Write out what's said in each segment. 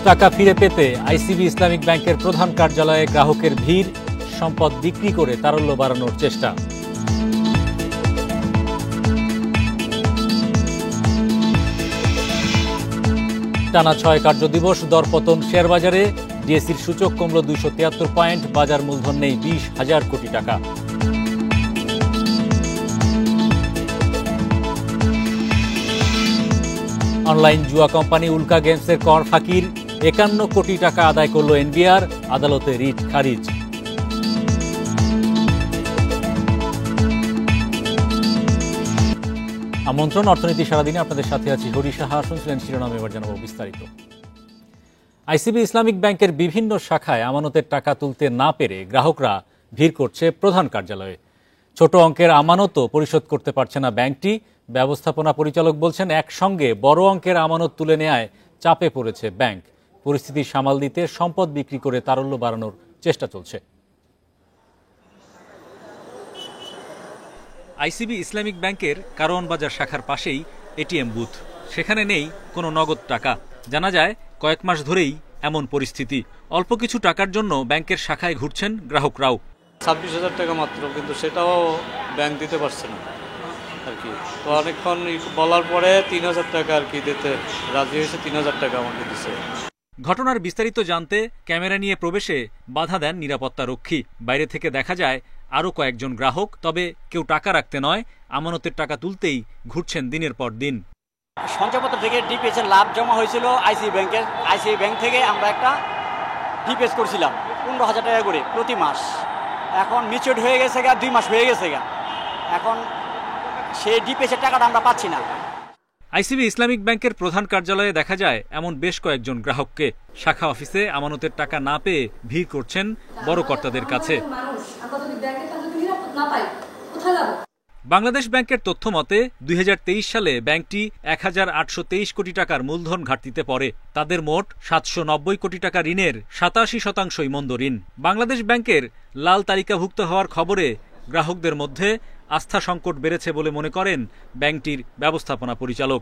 টাকা ফিরে পেতে আইসিবি ইসলামিক ব্যাংকের প্রধান কার্যালয়ে গ্রাহকের ভিড়, সম্পদ বিক্রি করে তারল্য বাড়ানোর চেষ্টা। টানা 6 কার্যদিবস দরপতন শেয়ারবাজারে, ডিএসইর সূচক কমল 273 পয়েন্ট, বাজার মূলধন নেই 20,000 কোটি টাকা। অনলাইন জুয়া কোম্পানি উল্কা গেমসের কর ফাঁকির 51 কোটি টাকা আদায় করল এনবিআর, আদালতে রিট খারিজ। আমন্ত্রণ অর্থনীতি সারাদিনে, আপনাদের সাথে আছি হরি সাহা। শুনছিলেন শিরোনাম, এবার জানাবো বিস্তারিত। আইসিবি ইসলামিক ব্যাংকের বিভিন্ন শাখায় আমানতের টাকা তুলতে না পেরে গ্রাহকরা ভিড় করছে প্রধান কার্যালয়ে। ছোট অঙ্কের আমানতও পরিশোধ করতে পারছে না ব্যাংকটি। ব্যবস্থাপনা পরিচালক বলছেন, একসঙ্গে বড় অঙ্কের আমানত তুলে নেয়ায় চাপে পড়েছে ব্যাংক। পরিস্থিতি সামাল দিতে সম্পদ বিক্রি করে তারল্য বাড়ানোর চেষ্টা চলছে। আইসিবি ইসলামিক ব্যাংকের কারওয়ান বাজার শাখার পাশেই এটিএম বুথ। সেখানে নেই কোনো নগদ টাকা। জানা যায় কয়েক মাস ধরেই এমন পরিস্থিতি। অল্প কিছু টাকার জন্য ব্যাংকের শাখায় ঘুরছেন গ্রাহকরাও। 26,000 টাকা মাত্র, কিন্তু সেটাও ব্যাংক দিতে পারছে না আর কি। তো অনেকক্ষণ বলার পরে 3,000 টাকা আর কি দিতে রাজি হয়েছে। 3,000 টাকা আমাকে দিচ্ছে। ঘটনার বিস্তারিত জানতে ক্যামেরা নিয়ে প্রবেশে বাধা দেন নিরাপত্তা রক্ষী। বাইরে থেকে দেখা যায় আরও কয়েকজন গ্রাহক, তবে কেউ টাকা রাখতে নয়, আমানতের টাকা তুলতেই ঘুরছেন দিনের পর দিন। সঞ্চয়পত্র থেকে ডিপিএস এর লাভ জমা হয়েছিল আইসিবি ব্যাংকের। আইসিবি ব্যাংক থেকে আমরা একটা ডিপিএস করছিলাম 15,000 টাকা করে প্রতি মাস। এখন মিচুর হয়ে গেছে গা, 2 মাস হয়ে গেছে গা। এখন সেই ডিপিএস এর টাকাটা আমরা পাচ্ছি না। আইসিবি ইসলামিক ব্যাংকের প্রধান কার্যালয়ে দেখা যায় এমন বেশ কয়েকজন গ্রাহককে। শাখা অফিসে আমানতের টাকা না পেয়ে ভিড় করছেন বড় কর্তাদের কাছে। বাংলাদেশ ব্যাংকের তথ্য মতে 2023 সালে ব্যাংকটি 1,823 কোটি টাকার মূলধন ঘাটতিতে পড়ে। তাদের মোট 790 কোটি টাকা ঋণের 87% মন্দ ঋণ। বাংলাদেশ ব্যাংকের লাল তালিকাভুক্ত হওয়ার খবরে গ্রাহকদের মধ্যে আস্থা সংকট বেড়েছে বলে মনে করেন ব্যাংকটির ব্যবস্থাপনা পরিচালক।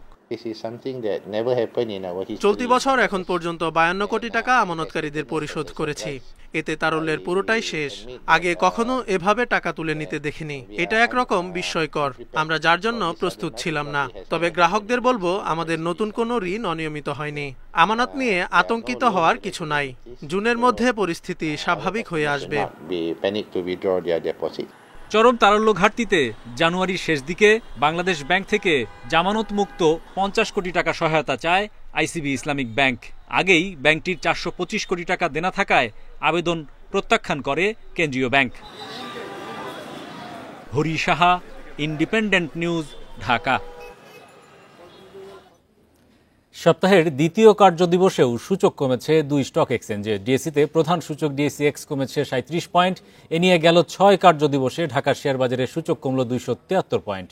চলতি বছর এখন পর্যন্ত 52 কোটি টাকা আমানতকারীদের পরিশোধ করেছি। এতে তারল্যের পুরোটাই শেষ। আগে কখনো এভাবে টাকা তুলে নিতে দেখিনি। এটা একরকম বিস্ময়কর। আমরা যার জন্য প্রস্তুত ছিলাম না। তবে গ্রাহকদের বলবো, আমাদের নতুন কোনো ঋণ অনিয়মিত হয়নি। আমানত নিয়ে আতঙ্কিত হওয়ার কিছু নাই। জুনের মধ্যে পরিস্থিতি স্বাভাবিক হয়ে আসবে। চরম তারল্য ঘাটতিতে জানুয়ারির শেষ দিকে বাংলাদেশ ব্যাংক থেকে জামানত মুক্ত 50 কোটি টাকা সহায়তা চায় আইসিবি ইসলামিক ব্যাংক। আগেই ব্যাংকটির 425 কোটি টাকা দেনা থাকায় আবেদন প্রত্যাখ্যান করে কেন্দ্রীয় bank. Hari Saha, independent news, Dhaka. সপ্তাহের দ্বিতীয় কার্যদিবসেও সূচক কমেছে 2 স্টক এক্সচেঞ্জে। ডিএসইতে প্রধান সূচক ডিএসইএক্স কমেছে 37 পয়েন্ট। এ নিয়ে গেল 6 কার্যদিবসে ঢাকার শেয়ারবাজারের সূচক কমল 273 পয়েন্ট।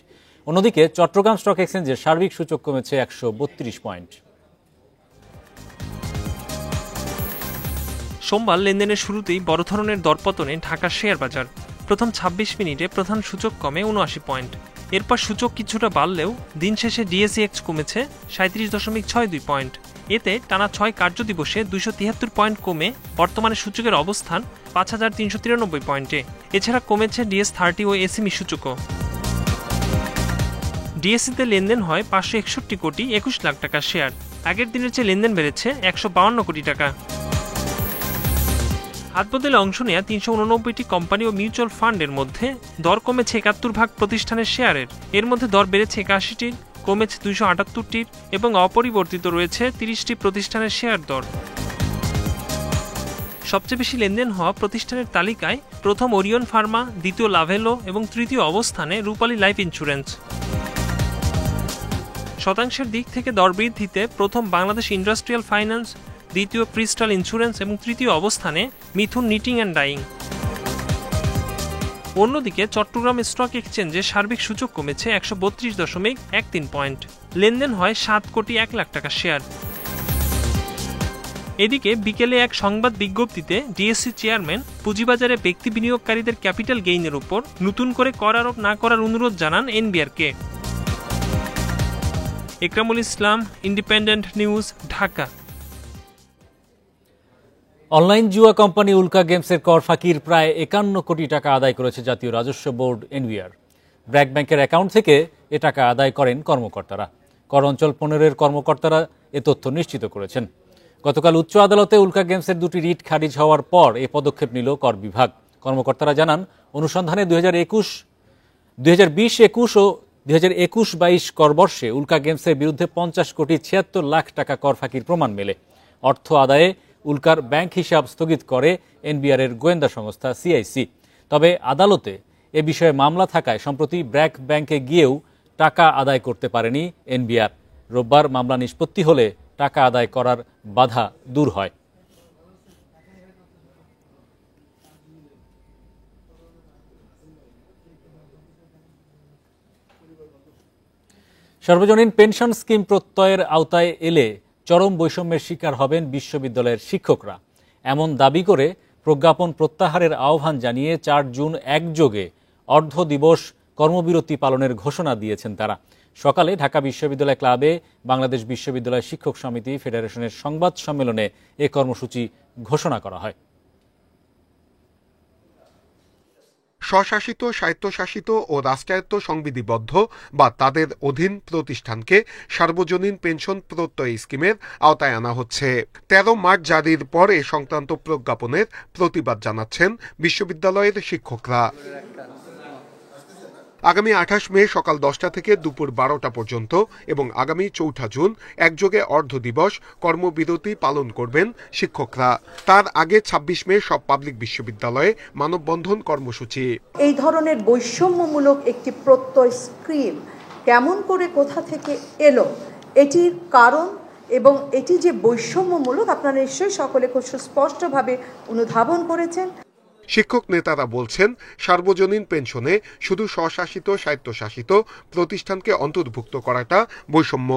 অন্যদিকে চট্টগ্রাম স্টক এক্সচেঞ্জের সার্বিক সূচক কমেছে 132 পয়েন্ট। সোমবার লেনদেনের শুরুতেই বড় ধরনের দরপতনে ঢাকার শেয়ারবাজার। প্রথম 26 মিনিটে প্রধান সূচক কমে 79 পয়েন্ট। এরপর সূচক কিছুটা বাড়লেও দিন শেষে ডিএসইএক্স কমেছে 37.62 পয়েন্ট। এতে টানা 6 কার্যদিবসে 273 পয়েন্ট কমে বর্তমানে সূচকের অবস্থান 5,393 পয়েন্টে। এছাড়া কমেছে ডিএস30 ও এসএমই সূচকও। ডিএসইতে লেনদেন হয় 561 কোটি 21 লাখ টাকার শেয়ার। আগের দিনের চেয়ে লেনদেন বেড়েছে 152 কোটি টাকা। হাতবদলে অংশ নেয়া 389টি কোম্পানি ও মিউচুয়াল ফান্ডের মধ্যে দর কমেছে 71% প্রতিষ্ঠানের শেয়ারের। এর মধ্যে দর বেড়েছে 81টির, কমেছে 278টির এবং অপরিবর্তিত রয়েছে 30টি প্রতিষ্ঠানের শেয়ার দর। সবচেয়ে বেশি লেনদেন হওয়া প্রতিষ্ঠানের তালিকায় প্রথম ওরিয়ন ফার্মা, দ্বিতীয় লাভেলো এবং তৃতীয় অবস্থানে রূপালী লাইফ ইন্স্যুরেন্স। শতাংশের দিক থেকে দর বৃদ্ধিতে প্রথম বাংলাদেশ ইন্ডাস্ট্রিয়াল ফাইন্যান্স, দ্বিতীয় ক্রিস্টাল ইন্স্যুরেন্স এবং তৃতীয় অবস্থানে মিথুন নিটিং অ্যান্ড ডাইং। অন্যদিকে চট্টগ্রাম স্টক এক্সচেঞ্জে সার্বিক সূচক কমেছে 132.13 পয়েন্ট। লেনদেন হয় 7 কোটি 1 লাখ টাকা শেয়ার। এদিকে বিকেলে এক সংবাদ বিজ্ঞপ্তিতে ডিএসসি চেয়ারম্যান পুঁজিবাজারে ব্যক্তি বিনিয়োগকারীদের ক্যাপিটাল গেইনের উপর নতুন করে কর আরোপ না করার অনুরোধ জানান এনবিআরকে। ইকরামুল ইসলাম, ইন্ডিপেন্ডেন্ট নিউজ, ঢাকা। অনলাইন জুয়া কোম্পানি উল্কা গেমসের কর ফাঁকির প্রায় 51 কোটি টাকা আদায় করেছে জাতীয় রাজস্ব বোর্ড এনবিআর। ব্র্যাক ব্যাংকের অ্যাকাউন্ট থেকে এ টাকা আদায় করেন কর্মকর্তারা। কর অঞ্চল 15-এর কর্মকর্তারা এ তথ্য নিশ্চিত করেছেন। গতকাল উচ্চ আদালতে উল্কা গেমসের দুটি রিট খারিজ হওয়ার পর এ পদক্ষেপ নিল কর বিভাগ। কর্মকর্তারা জানান, অনুসন্ধানে 2020-21 ও 2021-22 করবর্ষে উল্কা গেমসের বিরুদ্ধে 50 কোটি 76 লাখ টাকা কর ফাঁকির প্রমাণ মেলে। অর্থ আদায়ে উল্কার ব্যাংক হিসাব স্থগিত করে এনবিআরের গোয়েন্দা সংস্থা সিআইসি। তবে আদালতে এ বিষয়ে মামলা থাকায় সম্প্রতি ব্র্যাক ব্যাংকে গিয়েও টাকা আদায় করতে পারেনি এনবিআর। রোববার মামলা নিষ্পত্তি হলে টাকা আদায় করার বাধা দূর হয়। সর্বজনীন পেনশন স্কিম প্রত্যয়ের আওতায় এলে চরম বৈষম্যের শিকার হবেন বিশ্ববিদ্যালয়ের শিক্ষকরা, এমন দাবি করে প্রজ্ঞাপন প্রত্যাহারের আহ্বান জানিয়ে 4 জুন একযোগে অর্ধ দিবস কর্মবিরতি পালনের ঘোষণা দিয়েছেন তারা। সকালে ঢাকা বিশ্ববিদ্যালয় ক্লাবে বাংলাদেশ বিশ্ববিদ্যালয় শিক্ষক সমিতি ফেডারেশনের সংবাদ সম্মেলনে এ কর্মসূচি ঘোষণা করা হয়। স্বশাসিত, স্বায়ত্তশাসিত ও রাষ্ট্রায়ত্ত সংবিধিবদ্ধ বা তাদের অধীন প্রতিষ্ঠানকে সার্বজনীন পেনশন প্রত্যয় স্কিমের আওতায় আনা হচ্ছে। 13 মার্চ জারির পর এ সংক্রান্ত প্রজ্ঞাপনের প্রতিবাদ জানাচ্ছেন বিশ্ববিদ্যালয়ের শিক্ষকরা। আগামী 28 মে সকাল 10টা থেকে দুপুর 12টা পর্যন্ত এবং আগামী 4 জুন একযোগে অর্ধ দিবস কর্মবিরতি পালন করবেন শিক্ষকরা। তার আগে 26 মে সব পাবলিক বিশ্ববিদ্যালয়ে মানববন্ধন কর্মসূচি। এই ধরনের বৈষম্যমূলক একটি প্রত্যয় স্কিম কেমন করে কোথা থেকে এলো, এটির কারণ এবং এটি যে বৈষম্যমূলক আপনারা নিশ্চয়ই সকলে খুব সুস্পষ্টভাবে অনুধাবন করেছেন। শিক্ষক নেতারা বলছেন, সার্বজনীন পেনশনে শুধু স্বশাসিত, স্বায়ত্তশাসিত প্রতিষ্ঠানকে অন্তর্ভুক্ত করাটা বৈষম্য।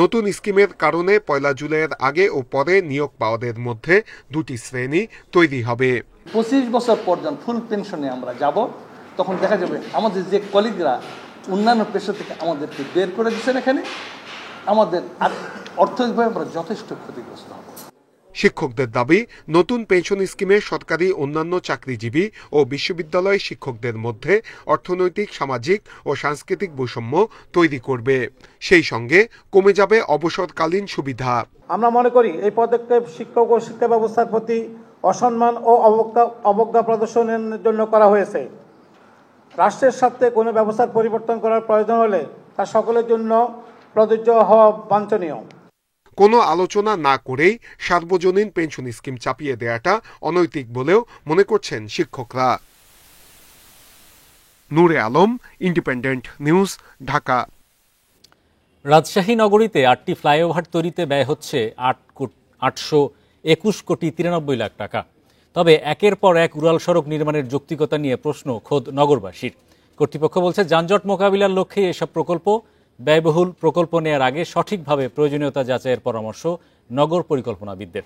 নতুন স্কিমের কারণে 1 জুলাইয়ের আগে ও পরে নিয়োগ পাওয়াদের মধ্যে 2টি শ্রেণী তৈরি হবে। 25 বছর পর যখন ফুল পেনশনে আমরা যাব, তখন দেখা যাবে আমাদের যে কলিগরা অন্যান্য পেশা থেকে আমাদেরকে বের করে দিচ্ছেন, এখানে আমাদের অর্থনৈতিকভাবে আমরা যথেষ্ট ক্ষতিগ্রস্ত হব। শিক্ষকদের দাবি, নতুন পেনশন স্কিমে সরকারি অন্যান্য চাকরিজীবী ও বিশ্ববিদ্যালয় শিক্ষকদের মধ্যে অর্থনৈতিক, সামাজিক ও সাংস্কৃতিক বৈষম্য তৈরি করবে। সেই সঙ্গে কমে যাবে অবসরকালীন সুবিধা। আমরা মনে করি এই পদক্ষেপ শিক্ষক ও শিক্ষা ব্যবস্থার প্রতি অসম্মান ও অবজ্ঞা প্রদর্শনের জন্য করা হয়েছে। রাষ্ট্রের স্বার্থে কোনো ব্যবস্থার পরিবর্তন করার প্রয়োজন হলে তা সকলের জন্য প্রযোজ্য হওয়া বাঞ্ছনীয়। কোনো আলোচনা না করেই সার্বজনীন পেনশন স্কিম চাপিয়ে দেওয়াটা অনৈতিক বলেও মনে করছেন শিক্ষকরা। নূরে আলম, ইন্ডিপেন্ডেন্ট নিউজ, ঢাকা। রাজশাহী নগরীতে 8টি ফ্লাইওভার তৈরিতে ব্যয় হচ্ছে 821 কোটি 93 লাখ টাকা। তবে একের পর এক উড়াল সড়ক নির্মাণের যৌক্তিকতা নিয়ে প্রশ্ন খোদ নগরবাসীর। কর্তৃপক্ষ বলছে, যানজট মোকাবিলার লক্ষ্যে এসব প্রকল্প। ব্যয়বহুল প্রকল্প নেয়ার আগে সঠিকভাবে প্রয়োজনীয়তা যাচাইয়ের পরামর্শ নগর পরিকল্পনাবিদদের।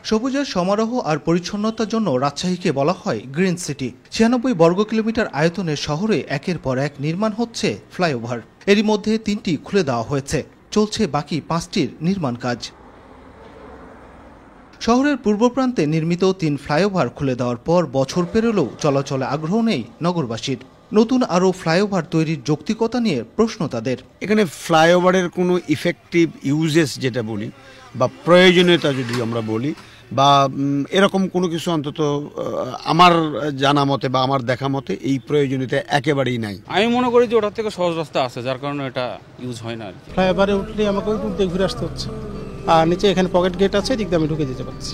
সবুজের সমারোহ আর পরিচ্ছন্নতার জন্য রাজশাহীকে বলা হয় গ্রিন সিটি। 96 বর্গ কিলোমিটার আয়তনের শহরে একের পর এক নির্মাণ হচ্ছে ফ্লাইওভার। এরই মধ্যে 3টি খুলে দেওয়া হয়েছে, চলছে বাকি 5টির নির্মাণ কাজ। শহরের পূর্ব প্রান্তে নির্মিত 3 ফ্লাইওভার খুলে দেওয়ার পর বছর পেরোলেও চলাচলে আগ্রহ নেই নগরবাসীর। নতুন আরও ফ্লাইওভার তৈরির যৌক্তিকতা নিয়ে প্রশ্ন তাদের। এখানে ফ্লাইওভারের কোনো ইফেক্টিভ ইউজেস যেটা বলি বা প্রয়োজনীয়তা যদি আমরা বলি বা এরকম কোনো কিছু অন্তত আমার জানা মতে বা আমার দেখা মতে এই প্রয়োজনীয়তা একেবারেই নাই। আমি মনে করি যে ওটার থেকে সহজ রাস্তা আছে, যার কারণে এটা ইউজ হয় না আর কি। ফ্লাইওভারে উঠলে আমাকে ওই দিয়ে ঘুরে আসতে হচ্ছে, আর নিচে এখানে পকেট গেট আছে, এদিক দিয়ে আমি ঢুকে যেতে পারছি।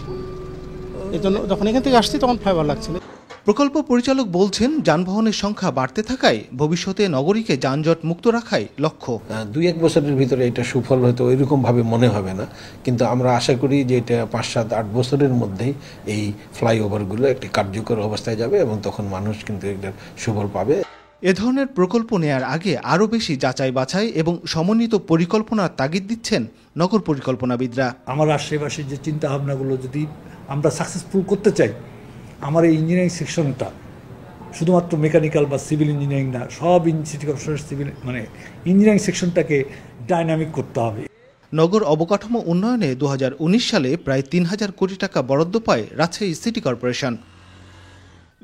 এই জন্য যখন এখান থেকে আসছি তখন ফ্লাইওভার লাগছে না। প্রকল্প পরিচালক বলছেন, যানবাহনের সংখ্যা বাড়তে থাকায় ভবিষ্যতে নগরীকে যানজট মুক্ত রাখাই লক্ষ্য। 2-1 বছরের ভিতরে এটা সুফল হয়তো ওইরকম ভাবে মনে হবে না, কিন্তু আমরা আশা করি যে এটা 5-7-8 বছরের মধ্যেই এই ফ্লাইওভারগুলো একটি কার্যকর অবস্থায় যাবে এবং তখন মানুষ কিন্তু এটার সুফল পাবে। এ ধরনের প্রকল্প নেয়ার আগে আরও বেশি যাচাই বাছাই এবং সমন্বিত পরিকল্পনার তাগিদ দিচ্ছেন নগর পরিকল্পনাবিদরা। আমার আশেপাশে যে চিন্তা ভাবনাগুলো যদি আমরা সাকসেসফুল করতে চাই, আমার এই ইঞ্জিনিয়ারিং সেকশনটা শুধুমাত্র মেকানিক্যাল বা সিভিল ইঞ্জিনিয়ারিং না, সব সিটি কর্পোরেশনের সিভিল ইঞ্জিনিয়ারিং সেকশনটাকে ডাইনামিক করতে হবে। নগর অবকাঠামো উন্নয়নে 2019 সালে প্রায় 3000 কোটি টাকা বরাদ্দ পায় রাজশাহী সিটি কর্পোরেশন।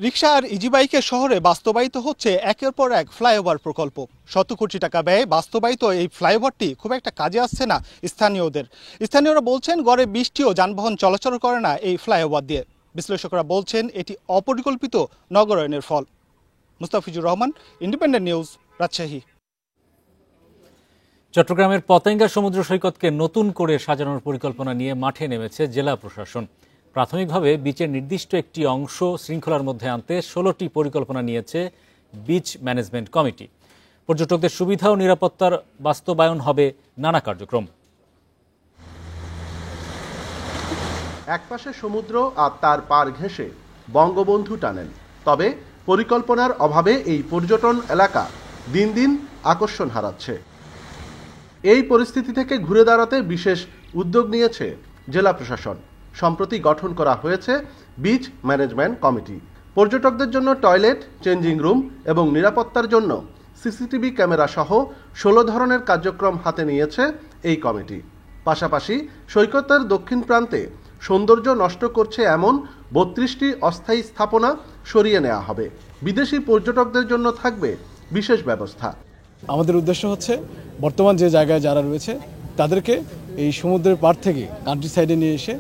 রিকশা আর ইজিবাইকের শহরে বাস্তবায়িত হচ্ছে একের পর এক ফ্লাইওভার প্রকল্প। 100 কোটি টাকা ব্যয়ে বাস্তবায়িত এই ফ্লাইওভারটি খুব একটা কাজে আসছে না স্থানীয়দের। স্থানীয়রা বলছেন গড়ে 20টিও যানবাহন চলাচল করে না এই ফ্লাইওভার দিয়ে। বিশ্লেষকরা বলছেন এটি অপরিকল্পিত নগরায়নের ফল। Mustafizur Rahman, independent news, Rajshahi. চট্টগ্রামের পতেঙ্গা সমুদ্র সৈকতকে নতুন করে সাজানোর পরিকল্পনা নিয়ে মাঠে নেমেছে জেলা প্রশাসন। প্রাথমিকভাবে বিচের নির্দিষ্ট একটি অংশ শৃঙ্খলার মধ্যে আনতে 16টি পরিকল্পনা নিয়েছে বিচ ম্যানেজমেন্ট কমিটি। পর্যটকদের সুবিধা ও নিরাপত্তার বাস্তবায়ন হবে নানা কার্যক্রম। একপাশে সমুদ্র আর তার পার ঘেঁষে বঙ্গবন্ধু টানেল, তবে পরিকল্পনার অভাবে এই পর্যটন এলাকা দিন দিন আকর্ষণ হারাচ্ছে। এই পরিস্থিতি থেকে ঘুরে দাঁড়াতে বিশেষ উদ্যোগ নিয়েছে জেলা প্রশাসন। সম্প্রতি গঠন করা হয়েছে বিচ ম্যানেজমেন্ট কমিটি। পর্যটকদের জন্য টয়লেট, চেঞ্জিং রুম এবং নিরাপত্তার জন্য সিসিটিভি ক্যামেরা সহ 16 ধরনের কার্যক্রম হাতে নিয়েছে এই কমিটি। পাশাপাশি সৈকতের দক্ষিণ প্রান্তে সৌন্দর্য নষ্ট করছে এমন 32টি অস্থায়ী স্থাপনা সরিয়ে নেওয়া হবে। বিদেশি পর্যটকদের জন্য থাকবে বিশেষ ব্যবস্থা। আমাদের উদ্দেশ্য হচ্ছে বর্তমান যে জায়গায় যারা রয়েছে তাদেরকে এই সমুদ্রের পাড় থেকে কান্ট্রি সাইডে নিয়ে এসে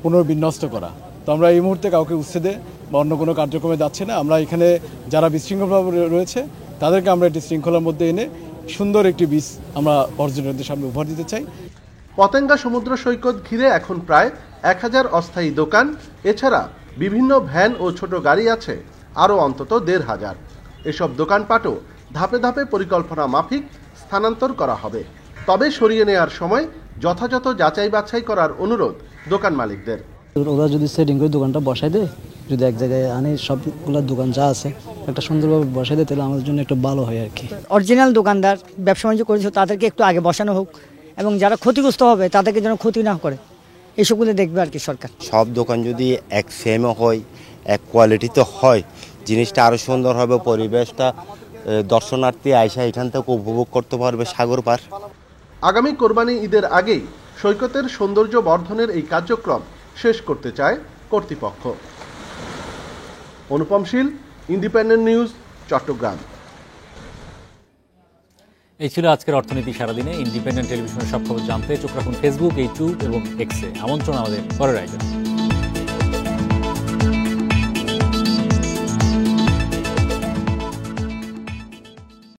পুনর্বিন্যস্ত করা। তো আমরা এই মুহূর্তে কাউকে উচ্ছেদে বা অন্য কোনো কার্যক্রমে যাচ্ছে না। আমরা এখানে যারা বিশৃঙ্খলভাবে রয়েছে তাদেরকে আমরা একটি শৃঙ্খলার মধ্যে এনে সুন্দর একটি বীজ আমরা পর্যটকদের সামনে উপহার দিতে চাই। পতেঙ্গা সমুদ্র সৈকত ঘিরে এখন প্রায় 1000 অস্থায়ী দোকান, এছাড়া বিভিন্ন ভ্যান ও ছোট গাড়ি আছে আরও অন্তত 1500। এসব দোকানপাটও ধাপে ধাপে পরিকল্পনা মাফিক স্থানান্তর করা হবে। তবে সরিয়ে নেওয়ার সময় যথাযথ যাচাই বাছাই করার অনুরোধ দোকান মালিকদের। ওরা যদি সেটিং করে দোকানটা বসাই দেয়, যদি এক জায়গায় আনে সবগুলো দোকান যা আছে একটা সুন্দরভাবে বসাই দেয়, তাহলে আমাদের জন্য একটু ভালো হয় আর কি। অরিজিনাল দোকানদার ব্যবসা বাণিজ্য করেছে তাদেরকে একটু আগে বসানো হোক, এবং যারা ক্ষতিগ্রস্ত হবে তাদেরকে যেন ক্ষতি না করে, এসবগুলো দেখবে আর কি সরকার। সব দোকান যদি এক সেমও হয়, এক কোয়ালিটিতে হয়, জিনিসটা আরও সুন্দর হবে। পরিবেশটা দর্শনার্থী আইসা এখান থেকে উপভোগ করতে পারবে সাগর পার। আগামী কোরবানি ঈদের আগেই সৈকতের সৌন্দর্য বর্ধনের এই কার্যক্রম শেষ করতে চায় কর্তৃপক্ষ। অনুপম শীল, ইন্ডিপেন্ডেন্ট নিউজ, চট্টগ্রাম। এই ছিল আজকের অর্থনীতি সারাদিনে। ইন্ডিপেন্ডেন্ট টেলিভিশনের সব খবর জানতে চোখ রাখুন ফেসবুক, ইউটিউব এবং এক্সে। আমন্ত্রণ আমাদের পরের আয়োজনে।